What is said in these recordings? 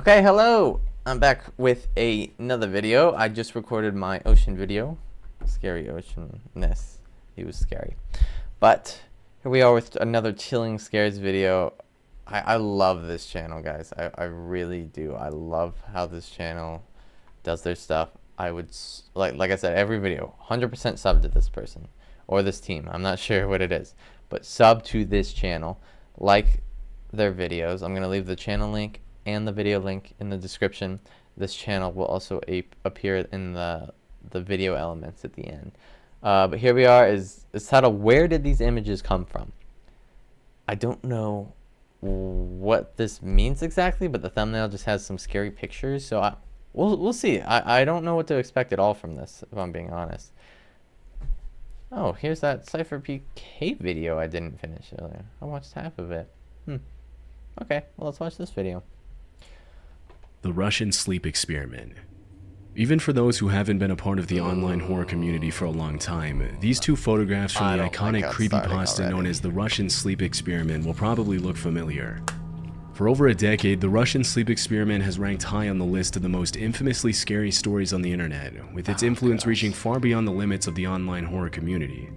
Okay, hello. I'm back with another video. I just recorded my ocean video. Scary oceanness. He was scary. But here we are with another chilling scares video. I love this channel, guys. I really do. I love how this channel does their stuff. I would, like I said, every video, 100% sub to this person or this team. I'm not sure what it is. But sub to this channel. Like their videos. I'm going to leave the channel link and the video link in the description. This channel will also appear in the video elements at the end. But here we are. Is titled, Where Did These Images Come From? I don't know what this means exactly, but the thumbnail just has some scary pictures, so we'll see. I don't know what to expect at all from this, if I'm being honest. Oh, here's that Cypher PK video I didn't finish earlier. I watched half of it. Okay, well, let's watch this video. The Russian sleep experiment. Even for those who haven't been a part of the online horror community for a long time, these two photographs from the iconic creepypasta known as the Russian sleep experiment will probably look familiar. For over a decade, the Russian sleep experiment has ranked high on the list of the most infamously scary stories on the internet, with its influence reaching far beyond the limits of the online horror community.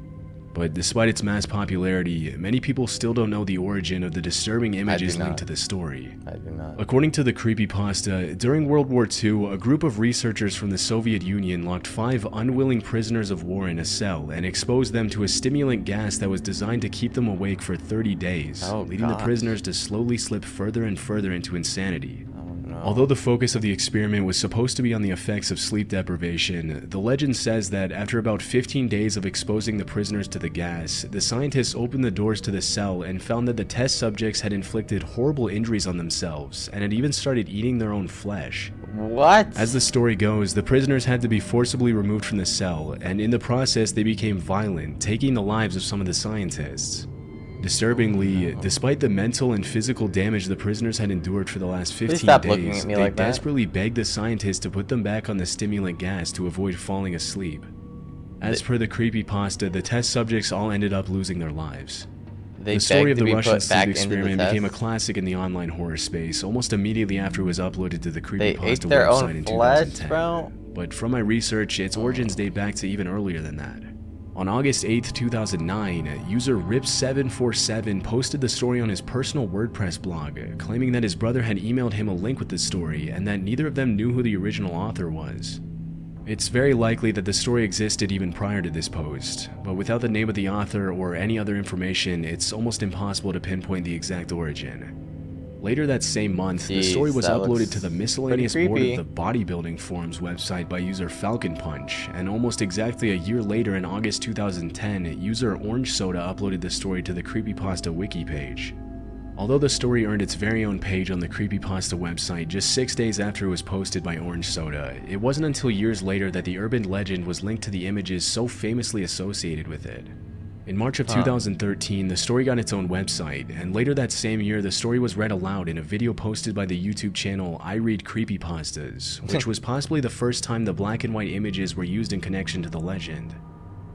But despite its mass popularity, many people still don't know the origin of the disturbing images linked to the story. I do not. According to the creepypasta, during World War II, a group of researchers from the Soviet Union locked 5 unwilling prisoners of war in a cell and exposed them to a stimulant gas that was designed to keep them awake for 30 days, leading the prisoners to slowly slip further and further into insanity. Although the focus of the experiment was supposed to be on the effects of sleep deprivation, the legend says that after about 15 days of exposing the prisoners to the gas, the scientists opened the doors to the cell and found that the test subjects had inflicted horrible injuries on themselves and had even started eating their own flesh. What? As the story goes, the prisoners had to be forcibly removed from the cell, and in the process they became violent, taking the lives of some of the scientists. Disturbingly, despite the mental and physical damage the prisoners had endured for the last 15 days, they desperately begged the scientists to put them back on the stimulant gas to avoid falling asleep. As per the creepypasta, the test subjects all ended up losing their lives. The story of the Russian sleep experiment became a classic in the online horror space almost immediately after it was uploaded to the creepypasta website in 2010. But from my research, its origins date back to even earlier than that. On August 8, 2009, user Rip747 posted the story on his personal WordPress blog, claiming that his brother had emailed him a link with the story and that neither of them knew who the original author was. It's very likely that the story existed even prior to this post, but without the name of the author or any other information, it's almost impossible to pinpoint the exact origin. Later that same month, the story was uploaded to the miscellaneous board of the bodybuilding forums website by user Falcon Punch, and almost exactly a year later in August 2010, user Orange Soda uploaded the story to the creepypasta wiki page. Although the story earned its very own page on the creepypasta website just 6 days after it was posted by Orange Soda, it wasn't until years later that the urban legend was linked to the images so famously associated with it. In March of 2013, the story got its own website, and later that same year, the story was read aloud in a video posted by the YouTube channel I Read Creepypastas, which was possibly the first time the black and white images were used in connection to the legend.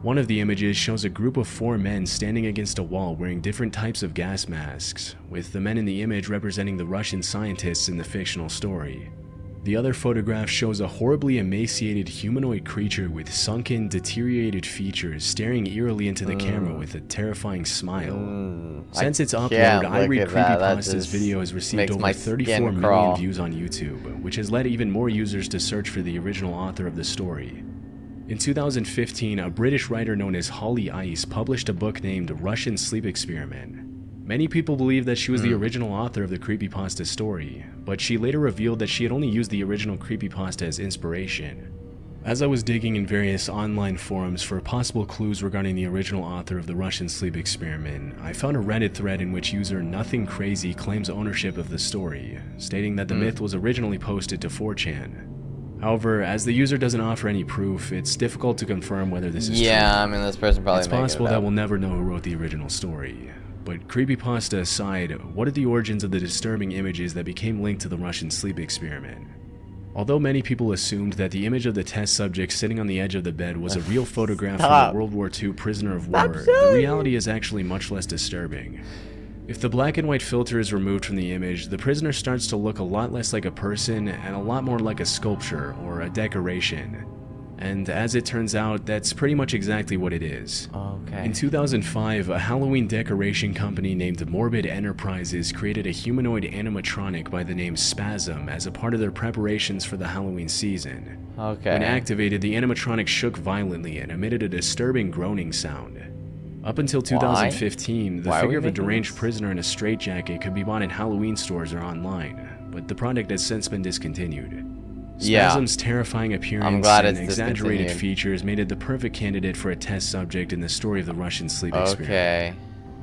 One of the images shows a group of 4 men standing against a wall wearing different types of gas masks, with the men in the image representing the Russian scientists in the fictional story. The other photograph shows a horribly emaciated humanoid creature with sunken, deteriorated features staring eerily into the camera with a terrifying smile. Since its upload, I Read Creepypasta's video has received over 34 million views on YouTube, which has led even more users to search for the original author of the story. In 2015, a British writer known as Holly Ice published a book named Russian Sleep Experiment. Many people believe that she was the original author of the creepypasta story, but she later revealed that she had only used the original creepypasta as inspiration. As I was digging in various online forums for possible clues regarding the original author of the Russian sleep experiment, I found a Reddit thread in which user Nothing Crazy claims ownership of the story, stating that the myth was originally posted to 4chan. However, as the user doesn't offer any proof, it's difficult to confirm whether this is true. Yeah, I mean, this person probably It's possible that we'll never know who wrote the original story. But creepypasta aside, what are the origins of the disturbing images that became linked to the Russian sleep experiment? Although many people assumed that the image of the test subject sitting on the edge of the bed was a real photograph from a World War II prisoner of war, the reality is actually much less disturbing. If the black and white filter is removed from the image, the prisoner starts to look a lot less like a person and a lot more like a sculpture or a decoration. And as it turns out, that's pretty much exactly what it is. Okay. In 2005, a Halloween decoration company named Morbid Enterprises created a humanoid animatronic by the name Spasm as a part of their preparations for the Halloween season. Okay. When activated, the animatronic shook violently and emitted a disturbing groaning sound. Up until 2015, the Why are we figure of a making deranged this? prisoner in a straitjacket could be bought in Halloween stores or online, but the product has since been discontinued. Yeah. Spasm's terrifying appearance glad and it's exaggerated discontinued. features made it the perfect candidate for a test subject in the story of the Russian sleep experiment. Okay.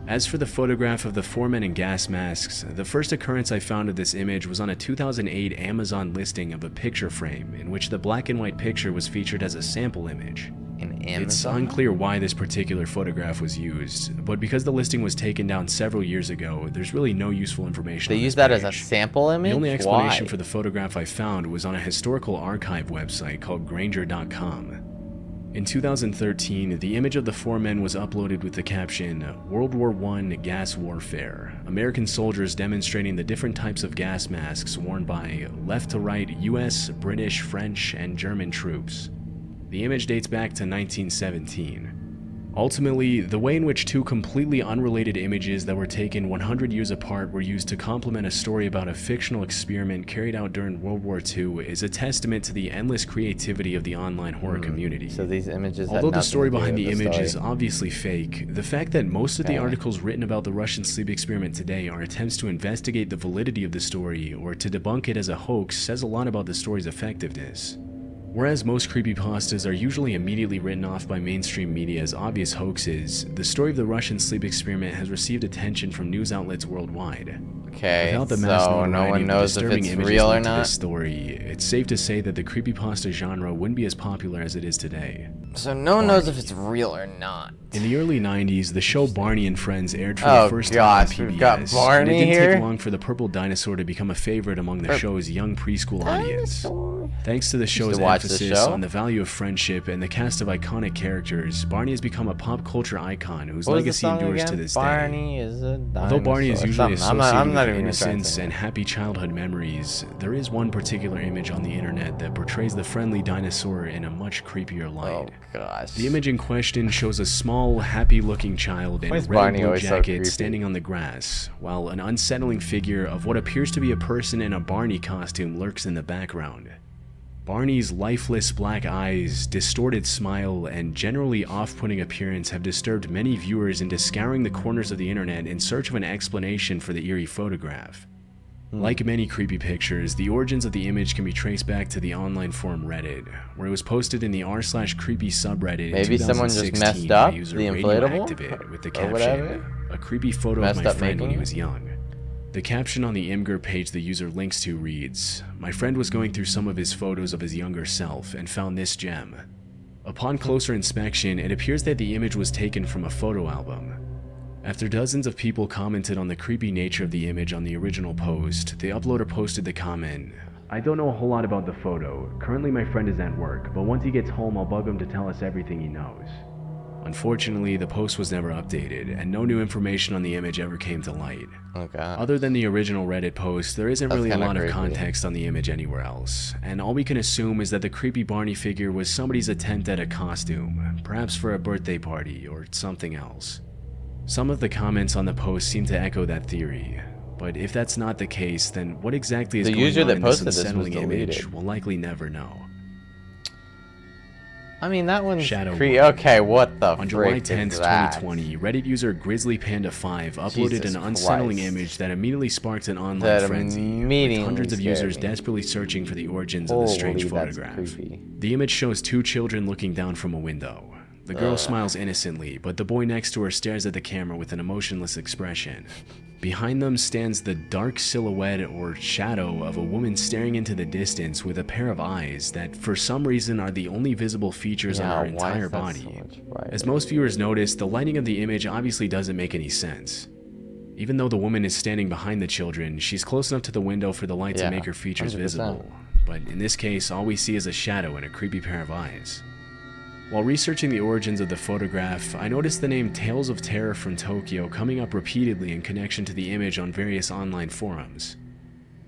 As for the photograph of the four men in gas masks, the first occurrence I found of this image was on a 2008 Amazon listing of a picture frame in which the black and white picture was featured as a sample image. In It's Amazon? unclear why this particular photograph was used, but because the listing was taken down several years ago, there's really no useful information They on use this that as a page. sample image? The only explanation Why? for the photograph I found was on a historical archive website called Granger.com. In 2013, the image of the four men was uploaded with the caption, "World War I Gas Warfare, American soldiers demonstrating the different types of gas masks worn by left to right US, British, French, and German troops." The image dates back to 1917. Ultimately, the way in which two completely unrelated images that were taken 100 years apart were used to complement a story about a fictional experiment carried out during World War II is a testament to the endless creativity of the online horror community. So these images had Although the nothing story to do behind with the image story. is obviously fake, the fact that most of the Okay. articles written about the Russian sleep experiment today are attempts to investigate the validity of the story or to debunk it as a hoax says a lot about the story's effectiveness. Whereas most creepypastas are usually immediately written off by mainstream media as obvious hoaxes, the story of the Russian sleep experiment has received attention from news outlets worldwide. Okay, Without the mass so notoriety no one of the knows if disturbing it's images real or linked to not? this story, it's safe to say that the creepypasta genre wouldn't be as popular as it is today. So no one knows if it's real or not. In the early 90s, the show Barney and Friends aired for Oh the first gosh, time on we've PBS, got and Barney it didn't here? take long for the purple dinosaur to become a favorite among the show's young preschool audience. Thanks to the show's to watch the emphasis show? on the value of friendship and the cast of iconic characters, Barney has become a pop culture icon whose What was the legacy song endures again? to this day. Barney is a dinosaur. Although Barney is usually Something. associated I'm not with even gonna try and innocence sing and it. happy childhood memories, there is one particular image on the internet that portrays the friendly dinosaur in a much creepier light. Oh gosh. The image in question shows a small, happy-looking child in Why a is red and Barney blue always so jacket creepy? standing on the grass, while an unsettling figure of what appears to be a person in a Barney costume lurks in the background. Barney's lifeless black eyes, distorted smile, and generally off-putting appearance have disturbed many viewers into scouring the corners of the internet in search of an explanation for the eerie photograph. Like many creepy pictures, the origins of the image can be traced back to the online forum Reddit, where it was posted in the r/creepy subreddit Maybe in 2016 someone just messed by up user the inflatable? Radioactivate with the Or whatever? caption, "A creepy photo Messed of my up friend when making he it? was young." The caption on the Imgur page the user links to reads, "My friend was going through some of his photos of his younger self and found this gem. Upon closer inspection, it appears that the image was taken from a photo album. After dozens of people commented on the creepy nature of the image on the original post, the uploader posted the comment, I don't know a whole lot about the photo. Currently my friend is at work, but once he gets home I'll bug him to tell us everything he knows." Unfortunately, the post was never updated, and no new information on the image ever came to light. Oh god. Other than the original Reddit post, there isn't That's really a kinda lot of creepy. context on the image anywhere else, and all we can assume is that the creepy Barney figure was somebody's attempt at a costume, perhaps for a birthday party or something else. Some of the comments on the post seem to echo that theory, but if that's not the case, then what exactly is The going user on that in this posted this was unsettling image deleted. we'll likely never know. I mean, that one's Shadow creepy. One. Okay, what the On July frick 10th, is that? 2020, Reddit user GrizzlyPanda5 uploaded Jesus an unsettling Christ. image that immediately sparked an online That frenzy, with immediately hundreds of scared users me. desperately searching for the origins of the strange Holy, that's photograph. creepy. The image shows two children looking down from a window. The girl smiles innocently, but the boy next to her stares at the camera with an emotionless expression. Behind them stands the dark silhouette or shadow of a woman staring into the distance with a pair of eyes that for some reason are the only visible features on her why entire is that body. so much brighter? As most viewers notice, the lighting of the image obviously doesn't make any sense. Even though the woman is standing behind the children, she's close enough to the window for the light Yeah, to make her features 100%. visible. But in this case, all we see is a shadow and a creepy pair of eyes. While researching the origins of the photograph, I noticed the name Tales of Terror from Tokyo coming up repeatedly in connection to the image on various online forums.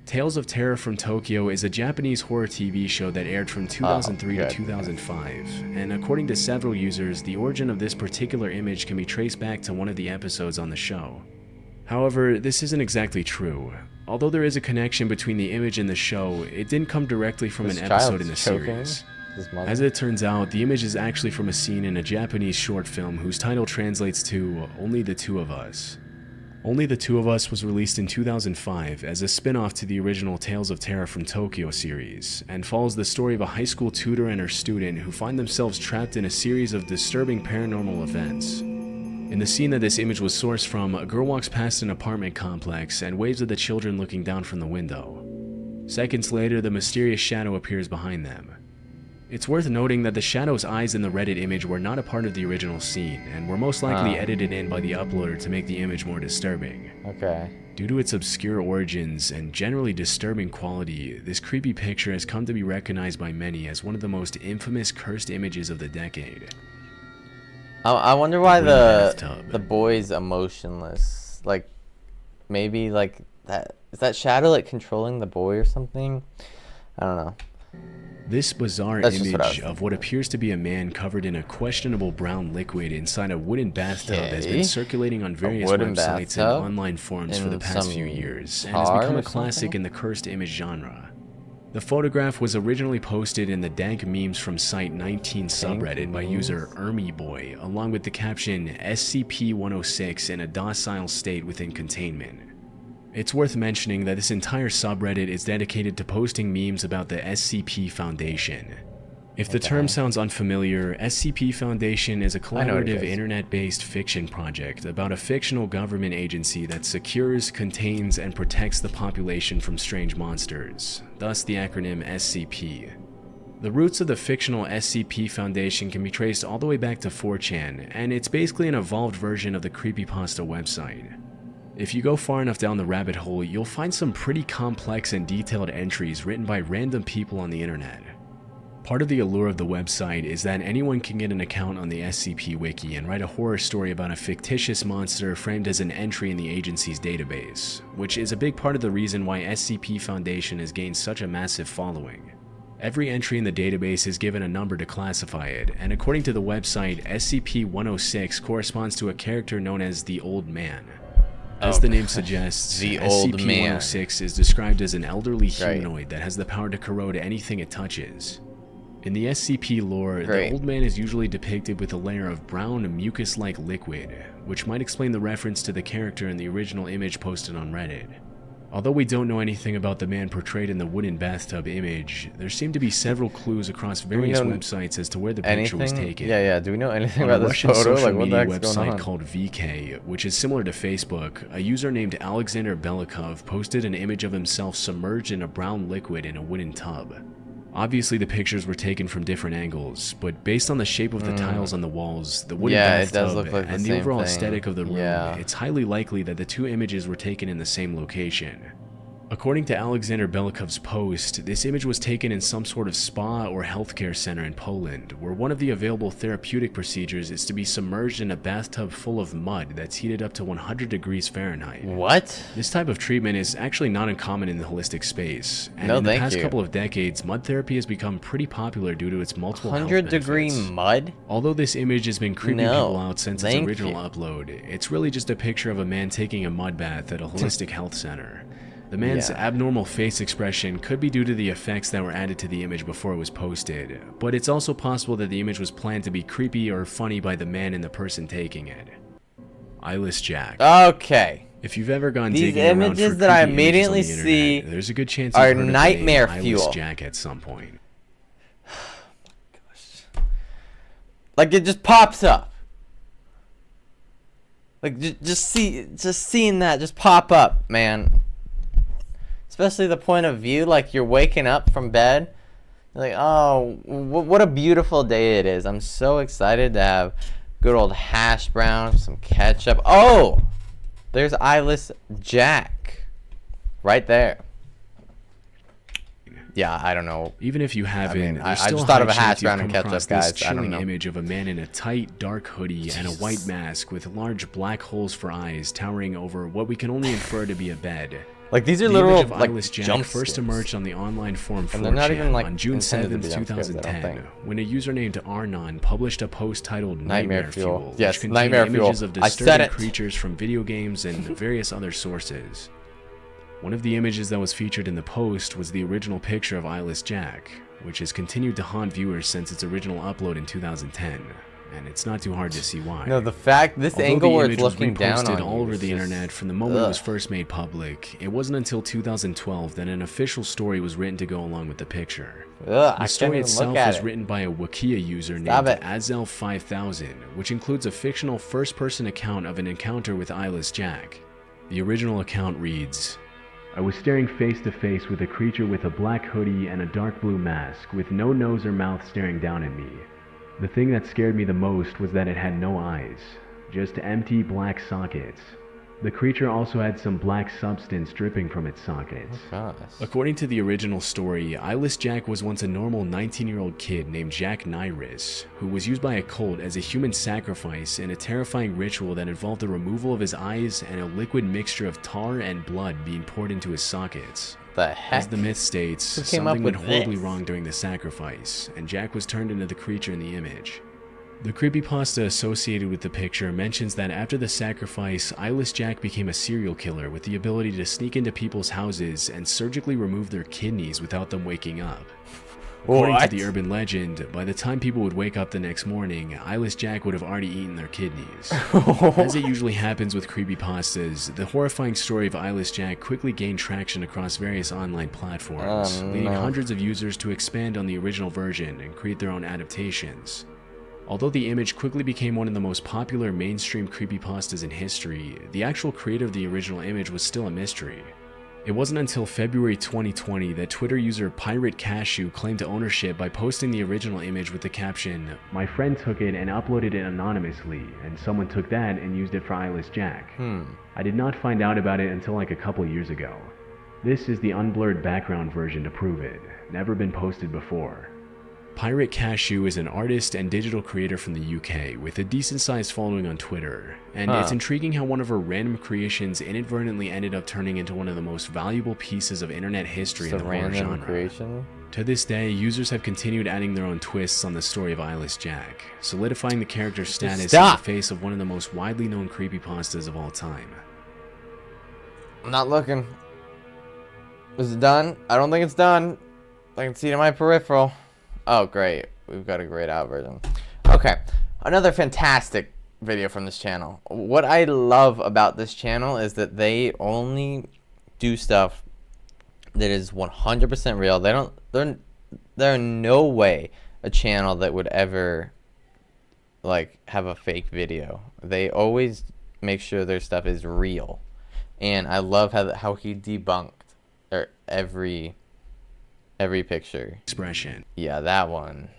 Tales of Terror from Tokyo is a Japanese horror TV show that aired from 2003 to 2005, and according to several users, the origin of this particular image can be traced back to one of the episodes on the show. However, this isn't exactly true. Although there is a connection between the image and the show, it didn't come directly from an episode in the series. As it turns out, the image is actually from a scene in a Japanese short film whose title translates to Only the Two of Us. Only the Two of Us was released in 2005 as a spin-off to the original Tales of Terror from Tokyo series, and follows the story of a high school tutor and her student who find themselves trapped in a series of disturbing paranormal events. In the scene that this image was sourced from, a girl walks past an apartment complex and waves at the children looking down from the window. Seconds later, the mysterious shadow appears behind them. It's worth noting that the shadow's eyes in the Reddit image were not a part of the original scene, and were most likely edited in by the uploader to make the image more disturbing. Okay. Due to its obscure origins and generally disturbing quality, this creepy picture has come to be recognized by many as one of the most infamous cursed images of the decade. I wonder why the boy's emotionless. Like, maybe like that is that shadow like controlling the boy or something? I don't know. This bizarre image of what appears to be a man covered in a questionable brown liquid inside a wooden bathtub has been circulating on various websites and online forums for the past few years, and has become a classic in the cursed image genre. The photograph was originally posted in the dank memes from site 19 subreddit by user ErmyBoy, along with the caption SCP-106 in a docile state within containment. It's worth mentioning that this entire subreddit is dedicated to posting memes about the SCP Foundation. If the term sounds unfamiliar, SCP Foundation is a collaborative internet-based fiction project about a fictional government agency that secures, contains, and protects the population from strange monsters, thus the acronym SCP. The roots of the fictional SCP Foundation can be traced all the way back to 4chan, and it's basically an evolved version of the creepypasta website. If you go far enough down the rabbit hole, you'll find some pretty complex and detailed entries written by random people on the internet. Part of the allure of the website is that anyone can get an account on the SCP Wiki and write a horror story about a fictitious monster framed as an entry in the agency's database, which is a big part of the reason why SCP Foundation has gained such a massive following. Every entry in the database is given a number to classify it, and according to the website, SCP-106 corresponds to a character known as the Old Man. As the name suggests, SCP-106 is described as an elderly humanoid that has the power to corrode anything it touches. In the SCP lore, the Old Man is usually depicted with a layer of brown, mucus-like liquid, which might explain the reference to the character in the original image posted on Reddit. Although we don't know anything about the man portrayed in the wooden bathtub image, there seem to be several clues across various websites as to where the picture was taken. Yeah, do we know anything about this Russian photo? social Like, what the media heck's going website on? called VK, which is similar to Facebook, a user named Alexander Belikov posted an image of himself submerged in a brown liquid in a wooden tub. Obviously the pictures were taken from different angles, but based on the shape of the tiles on the walls, the wooden bathtub, and the overall aesthetic of the room, it's highly likely that the two images were taken in the same location. According to Alexander Belikov's post, this image was taken in some sort of spa or healthcare center in Poland, where one of the available therapeutic procedures is to be submerged in a bathtub full of mud that's heated up to 100 degrees Fahrenheit. What? This type of treatment is actually not uncommon in the holistic space, and in the past couple of decades, mud therapy has become pretty popular due to its multiple health benefits. 100-degree mud? Although this image has been creeping people out since its original upload, it's really just a picture of a man taking a mud bath at a holistic health center. The man's abnormal face expression could be due to the effects that were added to the image before it was posted, but it's also possible that the image was planned to be creepy or funny by the man and the person taking it. Eyeless Jack. Okay. If you've ever gone These digging around for images that I creepy immediately images on the internet, see there's a good chance are you've heard nightmare of the name fuel. Eyeless Jack at some point. Like, it just pops up. Like, just seeing that just pop up, man. Especially the point of view, like you're waking up from bed. You're like, oh, what a beautiful day it is. I'm so excited to have good old hash brown, some ketchup. Oh, there's Eyeless Jack. Right there. yeah, I don't know. Even if you haven't, mean, there's I still just a thought high of a hash chance you've brown and come ketchup, across guys. this I don't chilling know. image of a man in a tight, dark hoodie and a white Jesus. mask with large black holes for eyes towering over what we can only infer to be a bed. Like, these are The literal, image of like, Eyeless Jack jump first scares. emerged on the online forum And they're not 4chan even, like, on June intended to be 7th, jump scares, I don't 2010, think. when a user named Arnon published a post titled Nightmare Fuel, Yes, which contained Nightmare Fuel. images of I said disturbing it. creatures from video games and various other sources. One of the images that was featured in the post was the original picture of Eyeless Jack, which has continued to haunt viewers since its original upload in 2010, and it's not too hard to see why. No, the fact, this Although angle the where it's image was looking down reposted on all you over is the just- internet from the moment it was ugh. first made public, it wasn't until 2012 that an official story was written to go along with the picture. Ugh, I The can't story even itself look at was it. written by a Wikia user Stop named it. Azel5000, which includes a fictional first-person account of an encounter with Eyeless Jack. The original account reads, "I was staring face to face with a creature with a black hoodie and a dark blue mask, with no nose or mouth staring down at me. The thing that scared me the most was that it had no eyes, just empty black sockets. The creature also had some black substance dripping from its sockets." Gosh. According to the original story, Eyeless Jack was once a normal 19-year-old kid named Jack Nyris, who was used by a cult as a human sacrifice in a terrifying ritual that involved the removal of his eyes and a liquid mixture of tar and blood being poured into his sockets. The heck? As the myth states, Who came up something went with horribly this? wrong during the sacrifice, and Jack was turned into the creature in the image. The creepypasta associated with the picture mentions that after the sacrifice, Eyeless Jack became a serial killer with the ability to sneak into people's houses and surgically remove their kidneys without them waking up. According What? to the urban legend, by the time people would wake up the next morning, Eyeless Jack would have already eaten their kidneys. As it usually happens with creepypastas, the horrifying story of Eyeless Jack quickly gained traction across various online platforms, leading no. hundreds of users to expand on the original version and create their own adaptations. Although the image quickly became one of the most popular mainstream creepypastas in history, the actual creator of the original image was still a mystery. It wasn't until February 2020 that Twitter user Pirate Cashew claimed ownership by posting the original image with the caption, "My friend took it and uploaded it anonymously, and someone took that and used it for Eyeless Jack. I did not find out about it until like a couple years ago. This is the unblurred background version to prove it. Never been posted before." Pirate Cashew is an artist and digital creator from the UK with a decent-sized following on Twitter, and it's intriguing how one of her random creations inadvertently ended up turning into one of the most valuable pieces of internet history It's in a the horror random genre. creation. To this day, users have continued adding their own twists on the story of Eyeless Jack, solidifying the character's status in the Stop. face of one of the most widely known creepypastas of all time. I'm not looking. Is it done? I don't think it's done. I can see it in my peripheral. Oh, great. We've got a grayed out version. Okay. Another fantastic video from this channel. What I love about this channel is that they only do stuff that is 100% real. There no way a channel that would ever like have a fake video. They always make sure their stuff is real. And I love how he debunked every picture. Expression. Yeah, that one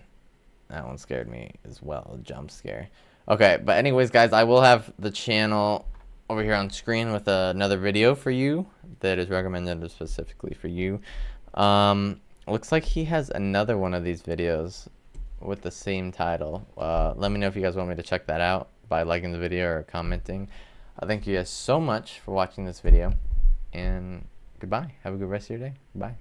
scared me as well, a jump scare. Okay, but anyways, guys, I will have the channel over here on screen with another video for you that is recommended specifically for you. Looks like he has another one of these videos with the same title. Let me know if you guys want me to check that out by liking the video or commenting. Thank you guys so much for watching this video, and goodbye. Have a good rest of your day. Bye.